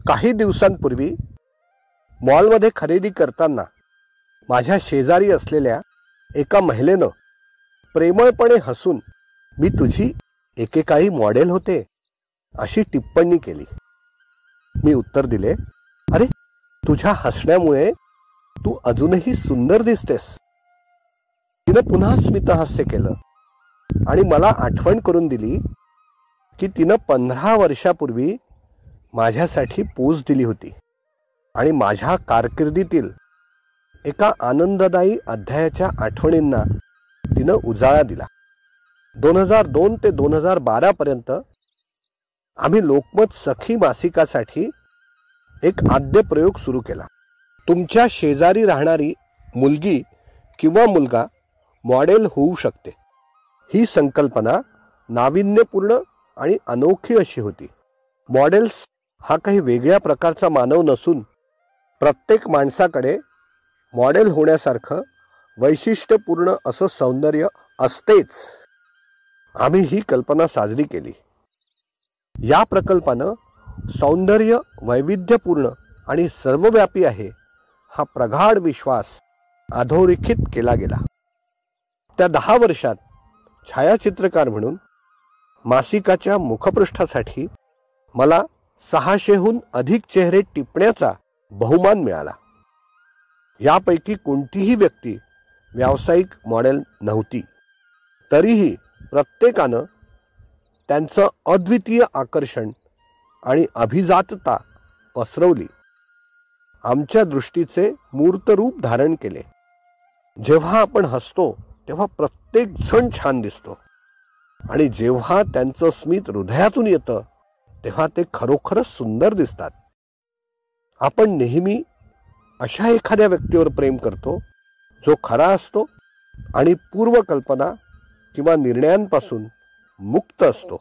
काही दिवसांपूर्वी मॉलमध्ये खरेदी करताना माझ्या शेजारी असलेल्या एका महिलेनं प्रेमळपणे हसून मी तुझी एकेकाळी मॉडेल होते अशी टिप्पणी केली. मी उत्तर दिले, अरे तुझ्या हसण्यामुळे तू अजूनही सुंदर दिसतेस. तिनं पुन्हा स्मितहास्य केलं आणि मला आठवण करून दिली की तिनं 15 वर्षापूर्वी माझ्यासाठी पोज दिली होती आणि माझ्या कारकिर्दीतील एका आनंददायी अध्यायाच्या आठवणींना तिनं उजाळा दिला. 2002 ते 2012 पर्यंत आम्ही लोकमत सखी मासिकासाठी एक आद्य प्रयोग सुरू केला. तुमच्या शेजारी राहणारी मुलगी किंवा मुलगा मॉडेल होऊ शकते ही संकल्पना नाविन्यपूर्ण आणि अनोखी अशी होती. मॉडेल्स हा काही वेगळ्या प्रकारचा मानव नसून प्रत्येक माणसाकडे मॉडेल होण्यासारखं वैशिष्ट्यपूर्ण असं सौंदर्य असतेच. आम्ही ही कल्पना साजरी केली. या प्रकल्पानं सौंदर्य वैविध्यपूर्ण आणि सर्वव्यापी आहे हा प्रगाढ विश्वास अधोरेखित केला गेला. त्या 10 वर्षात छायाचित्रकार म्हणून मासिकाच्या मुखपृष्ठासाठी मला 600हून अधिक चेहरे टिपण्याचा बहुमान मिळाला. यापैकी कोणतीही व्यक्ती व्यावसायिक मॉडेल नव्हती. तरीही प्रत्येकानं त्यांचं अद्वितीय आकर्षण आणि अभिजातता पसरवली. आमच्या दृष्टीचे मूर्त रूप धारण केले. जेव्हा आपण हसतो तेव्हा प्रत्येक जण छान दिसतो आणि जेव्हा त्यांचं स्मित हृदयातून येतं तेव्हा ते खरोखरच सुंदर दिसतात. आपण नेहमी अशा एखाद्या व्यक्तीवर प्रेम करतो जो खरा असतो आणि पूर्वकल्पना किंवा निर्णयांपासून मुक्त असतो.